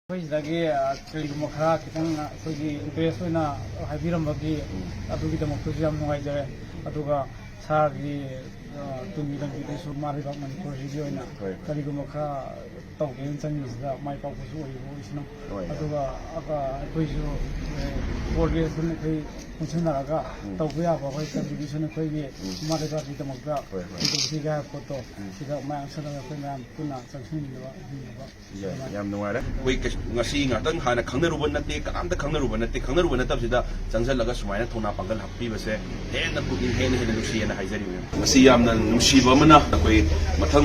ꯑꯩꯈꯣꯏꯁꯤꯗꯒꯤ ꯀꯔꯤꯒꯨꯝꯕ ꯈꯔ ꯈꯤꯇꯪ ꯑꯩꯈꯣꯏꯒꯤ ꯏꯟꯇꯔꯦꯁ ꯑꯣꯏꯅ ꯍꯥꯏꯕꯤꯔꯝꯕꯒꯤ ꯑꯗꯨꯒꯤꯗꯃꯛꯇꯁꯨ ꯌꯥꯝ ꯅꯨꯡꯉꯥꯏꯖꯔꯦ ꯑꯗꯨꯒ ꯁꯥꯔꯒꯤ ꯇꯨꯡꯒꯤ ꯂꯝꯕꯤꯗꯁꯨ ꯃꯥꯔꯤꯕ ꯃꯅꯤꯄꯨꯔꯁꯤꯒꯤ ꯑꯣꯏꯅ ꯀꯔꯤꯒꯨꯝꯕ ꯈꯔ ꯇꯧꯒꯦꯅ ꯆꯪꯉꯤꯁꯤꯗ ꯃꯥꯏ ꯄꯥꯛꯄꯁꯨ ꯑꯣꯏꯕ ꯑꯣꯏꯁꯅꯨ ꯑꯗꯨꯒ ꯑꯩꯈꯣꯏꯁꯨ ꯄ꯭ꯔꯣꯒ꯭ꯔꯦꯁꯇꯨꯅ ꯑꯩꯈꯣꯏ ꯄꯨꯟꯁꯤꯟꯅꯔꯒ ꯇꯧꯕ ꯌꯥꯕ ꯑꯩꯈꯣꯏ ꯀꯟꯇ꯭ꯔꯤꯕ꯭ꯌꯨꯁꯟ ꯑꯩꯈꯣꯏꯒꯤ ꯏꯃꯥ ꯂꯩꯕꯥꯛꯀꯤꯗꯃꯛꯇ ꯇꯧꯁꯤꯒꯦ ꯍꯥꯏꯕ ꯄꯣꯠꯇꯣ ꯁꯤꯗ ꯃꯌꯥꯝ ꯆꯠꯂꯒ ꯑꯩꯈꯣꯏ ꯃꯌꯥꯝ ꯄꯨꯟꯅ ꯆꯪꯁꯤꯟꯃꯤꯟꯅꯕ ꯌꯥꯝ ꯅꯨꯡꯉꯥꯏꯔꯦ ꯑꯩꯈꯣꯏ ꯉꯁꯤ ꯉꯥꯛꯇꯪ ꯍꯥꯟꯅ ꯈꯪꯅꯔꯨꯕ ꯅꯠꯇꯦ ꯀꯅꯥꯝꯇ ꯈꯪꯅꯔꯨꯕ ꯅꯠꯇꯦ ꯈꯪꯅꯔꯨꯕ ꯅꯠꯇꯕꯁꯤꯗ ꯆꯪꯁꯤꯜꯂꯒ ꯁꯨꯃꯥꯏꯅ ꯊꯧꯅꯥ ꯄꯥꯡꯒꯜ ꯍꯥꯞꯄꯤꯕꯁꯦ ꯍꯦꯟꯅ ꯄꯨꯛꯅꯤꯡ ꯍꯦꯟꯅ ꯅꯨꯡꯁꯤꯌꯦꯅ ꯍꯥꯏꯖꯔꯤꯕꯅꯤ ꯉꯁꯤ ꯌꯥꯝꯅ ꯅꯨꯡꯁꯤꯕ ꯑꯃꯅ ꯑꯩꯈꯣꯏ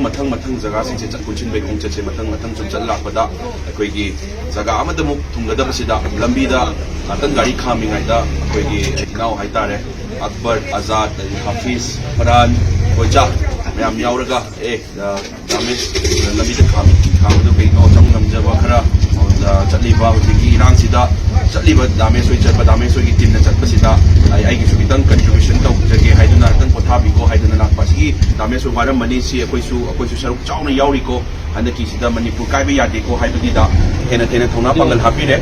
ꯃꯊꯪ ꯖꯒꯥꯁꯤꯡꯁꯦ ꯄꯨꯟꯁꯤꯟꯕꯒꯤ ꯈꯣꯡꯆꯠꯁꯦ ꯃꯊꯪ ꯁꯨꯝ ꯆꯠ ꯂꯥꯛꯄꯗ ꯑꯩꯈꯣꯏꯒꯤ ꯖꯒꯥ ꯑꯃꯗꯃꯨꯛ ꯊꯨꯡꯒꯗꯕꯁꯤꯗ ꯂꯝꯕꯤꯗ ꯉꯥꯛꯇꯪ ꯒꯥꯔꯤ ꯈꯥꯝꯃꯤꯉꯩꯗ ꯑꯩꯈꯣꯏꯒꯤ ꯏꯅꯥꯎ ꯍꯥꯏꯇꯥꯔꯦ ꯑꯛꯕꯔ ꯑꯖꯥꯗ ꯍꯥꯐꯤꯖ ꯐꯔꯥꯟ ꯍꯣꯏꯖꯥ ꯃꯌꯥꯝ ꯌꯥꯎꯔꯒ ꯔꯥꯃꯦꯁ ꯂꯝꯕꯤꯗ ꯈꯥꯝꯕꯗꯨ ꯀꯩꯅꯣ ꯉꯝꯖꯕ ꯈꯔ ꯆꯠꯂꯤꯕ ꯍꯧꯖꯤꯛꯀꯤ ꯏꯔꯥꯡꯁꯤꯗ ꯆꯠꯂꯤꯕ ꯗꯥꯃꯦꯁ ꯍꯣꯏ ꯆꯠꯄ ꯗꯥꯃꯦꯁ ꯍꯣꯏꯒꯤ ꯇꯤꯝꯅ ꯆꯠꯄꯁꯤꯗ ꯑꯩꯒꯤꯁꯨ ꯈꯤꯇꯪ ꯀꯟꯇ꯭ꯔꯤꯕ꯭ꯌꯨꯁꯟ ꯇꯧꯖꯒꯦ ꯍꯥꯏꯗꯨꯅ ꯈꯤꯇꯪ ꯄꯣꯊꯥꯕꯤꯀꯣ ꯍꯥꯏꯗꯨꯅ ꯂꯥꯛꯄ ꯑꯁꯤꯒꯤ ꯗꯥꯃꯦꯁ ꯍꯣꯏ ꯋꯥꯔꯝꯕꯅꯤ ꯁꯤ ꯑꯩꯈꯣꯏꯁꯨ ꯁꯔꯨꯛ ꯆꯥꯎꯅ ꯌꯥꯎꯔꯤꯀꯣ ꯍꯟꯗꯛꯀꯤꯁꯤꯗ ꯃꯅꯤꯄꯨꯔ ꯀꯥꯏꯕ ꯌꯥꯗꯦꯀꯣ ꯍꯥꯏꯕꯒꯤꯗ ꯍꯦꯟꯅ ꯊꯧꯅꯥ ꯄꯥꯡꯒꯜ ꯍꯥꯞꯄꯤꯔꯦ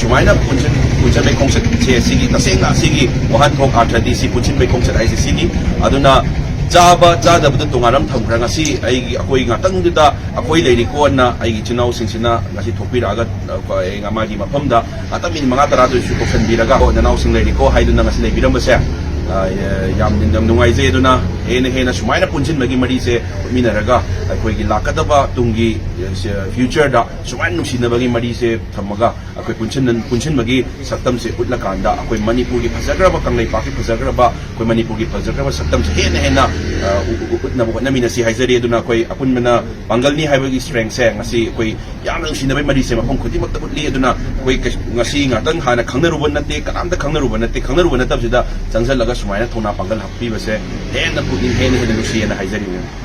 ꯁꯨꯃꯥꯏꯅ ꯄꯨꯟꯁꯤꯟꯕꯩ ꯈꯣꯡꯆꯠꯁꯦ ꯁꯤꯒꯤ ꯇꯁꯦꯡꯅ ꯁꯤꯒꯤ ꯋꯥꯍꯟꯊꯣꯛ ꯑꯥꯔꯊꯗꯤ ꯁꯤ ꯄꯨꯟꯁꯤꯟꯕꯩ ꯈꯣꯡꯆꯠ ꯍꯥꯏꯁꯦ ꯁꯤꯅꯤ ꯑꯗꯨꯅ ꯆꯥꯕ ꯆꯥꯗꯕꯗ ꯇꯣꯉꯥꯟꯅ ꯊꯝꯈ꯭ꯔ ꯉꯁꯤ ꯑꯩꯈꯣꯏ ꯉꯥꯛꯇꯪꯗꯨꯗ ꯑꯩꯈꯣꯏ ꯂꯩꯔꯤꯀꯣꯅ ꯑꯩꯒꯤ ꯏꯆꯤꯜ ꯏꯅꯥꯎꯁꯤꯡꯁꯤꯅ ꯉꯁꯤ ꯊꯣꯛꯄꯤꯔꯛꯑꯒ ꯃꯥꯒꯤ ꯃꯐꯝꯗ ꯉꯥꯛꯇꯪ ꯃꯤꯅꯤꯠ 5-10ꯗꯁꯨ ꯇꯧꯁꯟꯕꯤꯔꯒ ꯅꯅꯥꯎꯁꯤꯡ ꯂꯩꯔꯤꯀꯣ ꯍꯥꯏꯗꯨꯅ ꯉꯁꯤ ꯂꯩꯕꯤꯔꯝꯕꯁꯦ ꯌꯥꯝ ꯅꯨꯡꯉꯥꯏꯖꯩ ꯑꯗꯨꯅ ꯍꯦꯟꯅ ꯁꯨꯃꯥꯏꯅ ꯄꯨꯟꯁꯤꯟꯕꯒꯤ ꯃꯔꯤꯁꯦ ꯎꯠꯃꯤꯟꯅꯔꯒ ꯑꯩꯈꯣꯏꯒꯤ ꯂꯥꯛꯀꯗꯕ ꯇꯨꯡꯒꯤ ꯐ꯭ꯌꯨꯆꯔꯗ ꯁꯨꯃꯥꯏꯅ ꯅꯨꯡꯁꯤꯅꯕꯒꯤ ꯃꯔꯤꯁꯦ ꯊꯝꯃꯒ ꯑꯩꯈꯣꯏ ꯄꯨꯟꯁꯤꯟꯕꯒꯤ ꯁꯛꯇꯝꯁꯦ ꯎꯠꯂꯀꯥꯟꯗ ꯑꯩꯈꯣꯏ ꯃꯅꯤꯄꯨꯔꯒꯤ ꯐꯖꯈ꯭ꯔꯕ ꯀꯪꯂꯩꯄꯥꯛꯀꯤ ꯐꯖꯈ꯭ꯔꯕ ꯑꯩꯈꯣꯏ ꯃꯅꯤꯄꯨꯔꯒꯤ ꯐꯖꯈ꯭ꯔꯕ ꯁꯛꯇꯝꯁꯦ ꯍꯦꯟꯅ ꯎꯠꯅꯕ ꯍꯣꯠꯅꯃꯤꯟꯅꯁꯤ ꯍꯥꯏꯖꯔꯤ ꯑꯗꯨꯅ ꯑꯩꯈꯣꯏ ꯑꯄꯨꯟꯕꯅ ꯄꯥꯡꯒꯜꯅꯤ ꯍꯥꯏꯕꯒꯤ ꯁ꯭ꯇꯔꯦꯡꯁꯦ ꯉꯁꯤ ꯑꯩꯈꯣꯏ ꯌꯥꯝꯅ ꯅꯨꯡꯁꯤꯅꯕꯒꯤ ꯃꯔꯤꯁꯦ ꯃꯐꯝ ꯈꯨꯗꯤꯡꯃꯛꯇ ꯎꯠꯂꯤ ꯑꯗꯨꯅ ꯑꯩꯈꯣꯏ ꯉꯁꯤ ꯉꯥꯛꯇꯪ ꯍꯥꯟꯅ ꯈꯪꯅꯔꯨꯕ ꯅꯠꯇꯦ ꯀꯅꯥꯝꯇ ꯈꯪꯅꯔꯨꯕ ꯅꯠꯇꯦ ꯈꯪꯅꯔꯨꯕ ꯅꯠꯇꯕꯁꯤꯗ ꯆꯪꯁꯤꯜꯂꯒ ꯁꯨꯃꯥꯏꯅ ꯊꯧꯅꯥ ꯄꯥꯡꯒꯜ ꯍꯥꯞꯄꯤꯕꯁꯦ ꯍꯦꯟꯅ ꯄꯨꯛꯅꯤꯡ ꯍꯦꯟꯅ ꯅꯨꯡꯁꯤꯌꯦꯅ ꯍꯥꯏꯖꯔꯤꯕꯅꯤ